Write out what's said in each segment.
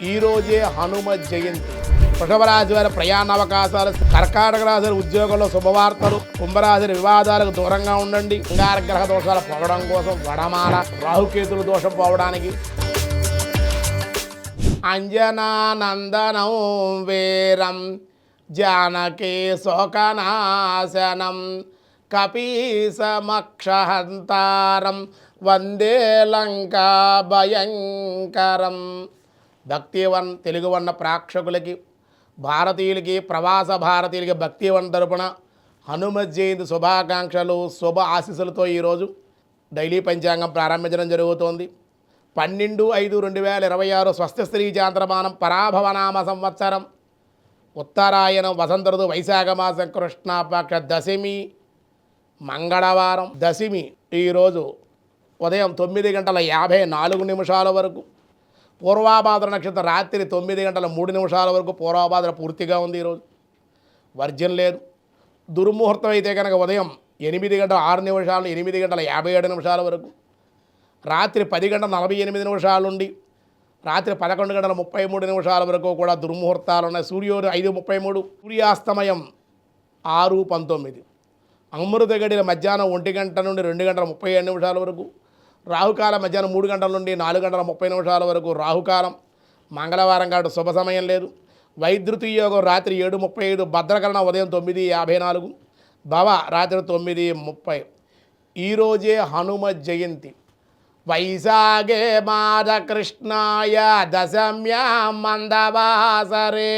ఈరోజే హనుమ జయంతి. వృషభ రాశి వారి ప్రయాణ అవకాశాలు, కర్కాటక రాశి వారి ఉద్యోగంలో శుభవార్తలు, కుంభరాశి వివాదాలకు దూరంగా ఉండండి. అంగారగ్రహ దోషాలు పోవడం కోసం వడమాల, రాహుకేతుల దోషం పోవడానికి అంజనానందనం వీరం జానకీ శోకనాశనం కపీసమక్షహంతారం వందే లంకా భయంకరం. భక్తివన్ తెలుగు వన్న ప్రేక్షకులకి, భారతీయులకి, ప్రవాస భారతీయులకి భక్తివన్ తరపున హనుమత్ జయంతి శుభాకాంక్షలు, శుభ ఆశీస్సులతో ఈరోజు డైలీ పంచాంగం ప్రారంభించడం జరుగుతోంది. 12/5/2026 స్వస్తి చాంద్రమానం పరాభవనామ సంవత్సరం, ఉత్తరాయణం, వసంత ఋతువు, వైశాఖ మాసం, కృష్ణపక్ష దశమి, మంగళవారం. దశమి ఈరోజు ఉదయం 9:54 వరకు, పూర్వాభాద్ర నక్షత్రం రాత్రి 9:03 వరకు పూర్వాభాద్ర పూర్తిగా ఉంది. ఈరోజు వర్జ్యం లేదు. దుర్ముహూర్తం అయితే కనుక ఉదయం 8:06 8:57 వరకు, రాత్రి 10:48 నుండి రాత్రి 11:33 వరకు కూడా దుర్ముహూర్తాలు ఉన్నాయి. సూర్యోదయం 5:33, సూర్యాస్తమయం 6:19, అమృత గడిల మధ్యాహ్నం 1 నుండి 2:37 వరకు, రాహుకాలం మధ్యాహ్నం 3 నుండి 4:30 వరకు రాహుకాలం. మంగళవారం కాబట్టి శుభ సమయం లేదు. వైద్యుతి యోగం రాత్రి 7:35, భద్రకరణ ఉదయం 9:54, భవ రాత్రి 9:30. ఈరోజే హనుమ జయంతి. వైశాఖే మాద కృష్ణాయ దశమ్యాం మందవాసరే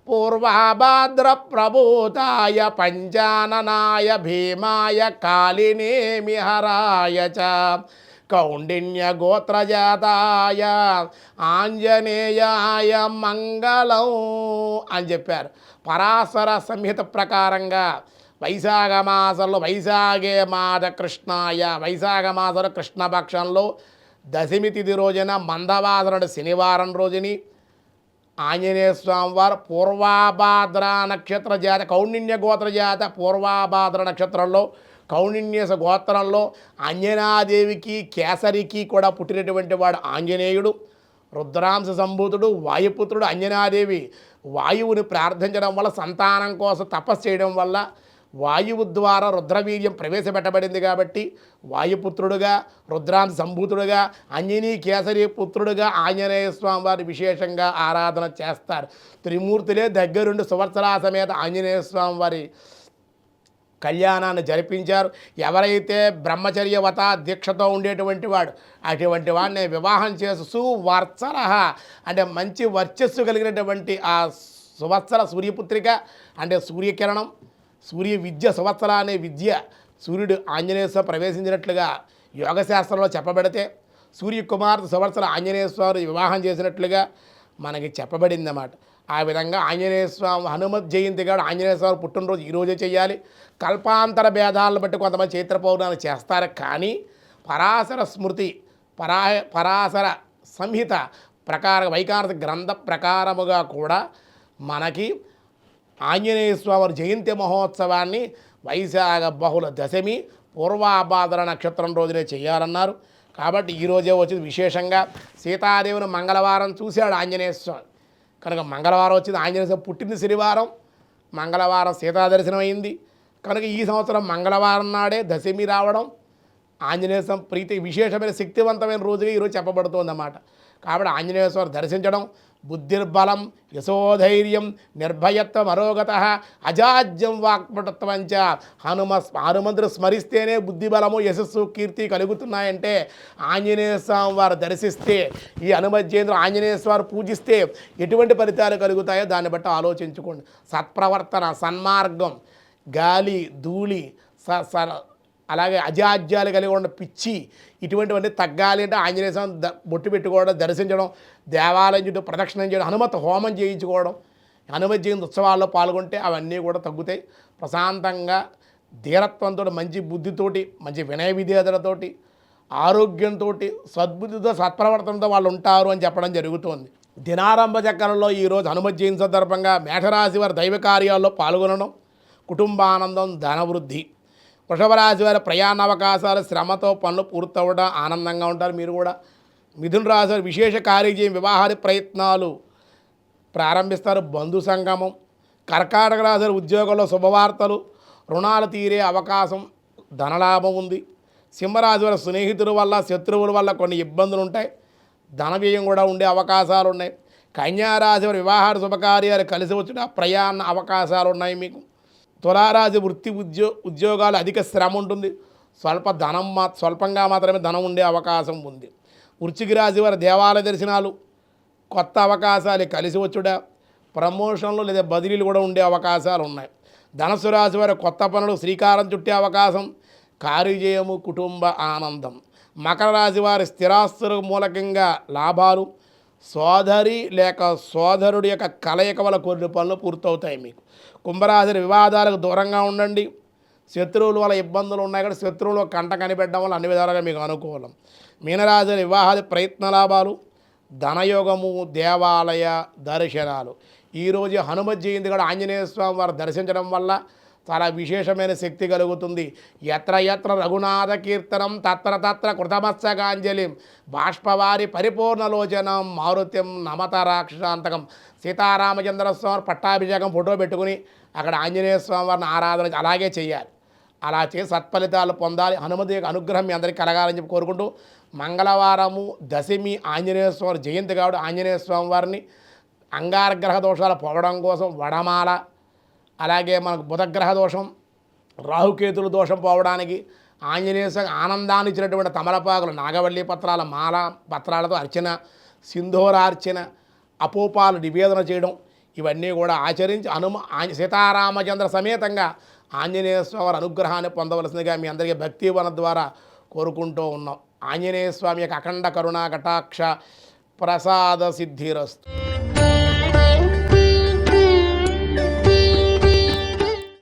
పూర్వభాద్ర ప్రభూతాయ పంచాననాయ భీమాయ కాళినేమిహరాయ చ కౌండిన్య గోత్రజాతాయ ఆంజనేయాయ మంగళం అని చెప్పారు. పరాశర సంహిత ప్రకారంగా వైశాఖ మాసంలో వైశాఖే మాద కృష్ణాయ, వైశాఖ మాసంలో కృష్ణపక్షంలో దశమి తిథి రోజున మందవాసరుడు శనివారం రోజుని ఆంజనేయ స్వామి వారు పూర్వాభాద్ర నక్షత్ర జాత, కౌండిన్య గోత్ర జాత, పూర్వాభాద్ర నక్షత్రంలో కౌండిన్య గోత్రంలో అంజనాదేవికి కేసరికి కూడా పుట్టినటువంటి వాడు ఆంజనేయుడు. రుద్రాంశ సంభూతుడు, వాయుపుత్రుడు. అంజనాదేవి వాయువుని ప్రార్థించడం వల్ల, సంతానం కోసం తపస్సు చేయడం వల్ల వాయువు ద్వారా రుద్రవీర్యం ప్రవేశపెట్టబడింది కాబట్టి వాయుపుత్రుడుగా, రుద్రాంశ సంభూతుడుగా, అంజనీ కేసరి పుత్రుడుగా ఆంజనేయ స్వామి వారి విశేషంగా ఆరాధన చేస్తారు. త్రిమూర్తులే దగ్గరుండి సువర్చలా సమేత ఆంజనేయ స్వామి వారి కళ్యాణాన్ని జరిపించారు. ఎవరైతే బ్రహ్మచర్యవత దీక్షతో ఉండేటువంటి వాడు, అటువంటి వాడిని వివాహం చేసి సువర్చల అంటే మంచి వర్చస్సు కలిగినటువంటి ఆ సువత్సల సూర్యపుత్రిక అంటే సూర్యకిరణం, సూర్య విద్య, సువత్సల అనే విద్య సూర్యుడు ఆంజనేయ స్వామి ప్రవేశించినట్లుగా యోగశాస్త్రంలో చెప్పబడితే, సూర్యకుమార్తె సువత్సల ఆంజనేయ స్వామి వివాహం చేసినట్లుగా మనకి చెప్పబడింది అన్నమాట. ఆ విధంగా ఆంజనేయ స్వామి హనుమత్ జయంతి కాదు, ఆంజనేయ స్వామి పుట్టినరోజు ఈరోజే చేయాలి. కల్పాంతర భేదాలను బట్టి కొంతమంది చైత్ర పౌర్ణాలు చేస్తారు, కానీ పరాశర స్మృతి, పరాశర సంహిత ప్రకారం, వైకానస గ్రంథ ప్రకారముగా కూడా మనకి ఆంజనేయ స్వామి జయంతి మహోత్సవాన్ని వైశాఖ బహుళ దశమి పూర్వాభాద్ర నక్షత్రం రోజునే చేయాలన్నారు. కాబట్టి ఈరోజే వచ్చింది. విశేషంగా సీతాదేవిని మంగళవారం చూశాడు ఆంజనేయ స్వామి కనుక మంగళవారం వచ్చింది. ఆంజనేయ స్వామి పుట్టింది శనివారం, మంగళవారం సీతా దర్శనం అయింది కనుక ఈ సంవత్సరం మంగళవారం నాడే దశమి రావడం ఆంజనేయ స్వామి ప్రీతి విశేషమైన శక్తివంతమైన రోజుగా ఈరోజు చెప్పబడుతోందన్నమాట. కాబట్టి ఆంజనేయ స్వామి దర్శించడం బుద్ధిర్బలం యశోధైర్యం నిర్భయత్వం అరోగత అజాజ్యం వాక్పటత్వంచ. హనుమంతుడు స్మరిస్తేనే బుద్ధిబలము, యశస్సు, కీర్తి కలుగుతున్నాయంటే ఆంజనేయ స్వామి వారు దర్శిస్తే, ఈ హనుమత్ జయంతిలో ఆంజనేయ స్వామి పూజిస్తే ఎటువంటి ఫలితాలు కలుగుతాయో దాన్ని బట్టి ఆలోచించుకోండి. సత్ప్రవర్తన, సన్మార్గం, గాలి ధూళి అలాగే అజాజ్యాలు కలిగి ఉన్న పిచ్చి ఇటువంటివన్నీ తగ్గాలి అంటే ఆంజనేయ స్వామి బొట్టు పెట్టుకోవడం, దర్శించడం, దేవాలయం చుట్టూ ప్రదక్షిణం చేయడం, హనుమత్ హోమం చేయించుకోవడం, హనుమత్ జయంతి ఉత్సవాల్లో పాల్గొంటే అవన్నీ కూడా తగ్గుతాయి. ప్రశాంతంగా ధీరత్వంతో, మంచి బుద్ధితోటి, మంచి వినయ విధేయతలతోటి, ఆరోగ్యంతో, సద్బుద్ధితో, సత్ప్రవర్తనతో వాళ్ళు ఉంటారు అని చెప్పడం జరుగుతోంది. దినారంభ చక్రంలో ఈరోజు హనుమత్ జయంతి సందర్భంగా మేషరాశి వారి దైవ కార్యాల్లో పాల్గొనడం, కుటుంబానందం, ధనవృద్ధి. వృషభ రాశి వారి ప్రయాణ అవకాశాలు, శ్రమతో పనులు పూర్తవడం, ఆనందంగా ఉంటారు. మీరు కూడా మిథున రాశి వారు విశేష కార్యజయం వివాహాది ప్రయత్నాలు ప్రారంభిస్తారు. బంధు సంగమం. కర్కాటక రాశి వారి ఉద్యోగంలో శుభవార్తలు, రుణాలు తీరే అవకాశం, ధనలాభం ఉంది. సింహరాశి వారి స్నేహితుల వల్ల శత్రువుల వల్ల కొన్ని ఇబ్బందులు ఉంటాయి, ధన వ్యయం కూడా ఉండే అవకాశాలు ఉన్నాయి. కన్యారాశి వారి వివాహాలు శుభకార్యాలు కలిసి వచ్చిన ప్రయాణ అవకాశాలు ఉన్నాయి మీకు. తులారాశి వృత్తి ఉద్యోగాలు అధిక శ్రమ ఉంటుంది, స్వల్పంగా మాత్రమే ధనం ఉండే అవకాశం ఉంది. వృశ్చిక రాశి వారి దేవాలయ దర్శనాలు, కొత్త అవకాశాలు కలిసి వచ్చుట, ప్రమోషన్లు లేదా బదిలీలు కూడా ఉండే అవకాశాలు ఉన్నాయి. ధనుసు రాశి వారి కొత్త పనులు శ్రీకారం చుట్టే అవకాశం, కార్యజయము, కుటుంబ ఆనందం. మకర రాశి వారి స్థిరాస్తుల మూలకంగా లాభాలు, సోదరి లేక సోదరుడి యొక్క కలయిక వల్ల కొన్ని పనులు పూర్తవుతాయి మీకు. కుంభరాశి వివాదాలకు దూరంగా ఉండండి. శత్రువుల వల్ల ఇబ్బందులు ఉన్నాయి కూడా శత్రువులు కంట కనిపెట్టడం వల్ల అన్ని విధాలుగా మీకు అనుకూలం. మీనరాశి వివాహాది ప్రయత్న లాభాలు, ధనయోగము, దేవాలయ దర్శనాలు. ఈరోజు హనుమత్ జయంతి కూడా ఆంజనేయ స్వామి వారు దర్శించడం వల్ల చాలా విశేషమైన శక్తి కలుగుతుంది. ఎత్ర ఎత్ర రఘునాథ కీర్తనం తత్ర తత్ర కృతమత్సకాంజలిం బాష్పవారి పరిపూర్ణలోచనం మారుత్యం నమత రాక్షసాంతకం. సీతారామచంద్ర స్వామి పట్టాభిషేకం ఫోటో పెట్టుకుని అక్కడ ఆంజనేయ స్వామి వారిని ఆరాధన అలాగే చేయాలి. అలా చేసి సత్ఫలితాలు పొందాలి. హనుమతి యొక్క అనుగ్రహం మీ అందరికీ కలగాలని చెప్పి కోరుకుంటూ, మంగళవారము దశమి ఆంజనేయ స్వామి జయంతి కాబట్టి ఆంజనేయ స్వామి వారిని అంగారగ్రహ దోషాలు పోవడం కోసం వడమాల, అలాగే మనకు బుధగ్రహ దోషం, రాహుకేతుల దోషం పోవడానికి ఆంజనేయ స్వామి ఆనందాన్ని ఇచ్చినటువంటి తమలపాకులు, నాగవల్లి పత్రాల మాల పత్రాలతో అర్చన, సింధూరార్చన, అపోపాలు నివేదన చేయడం, ఇవన్నీ కూడా ఆచరించి సీతారామచంద్ర సమేతంగా ఆంజనేయ స్వామి అనుగ్రహాన్ని పొందవలసిందిగా మీ అందరికీ భక్తివన ద్వారా కోరుకుంటూ ఉన్నాం. ఆంజనేయ స్వామి యొక్క అఖండ కరుణా కటాక్ష ప్రసాద సిద్ధిరస్తు.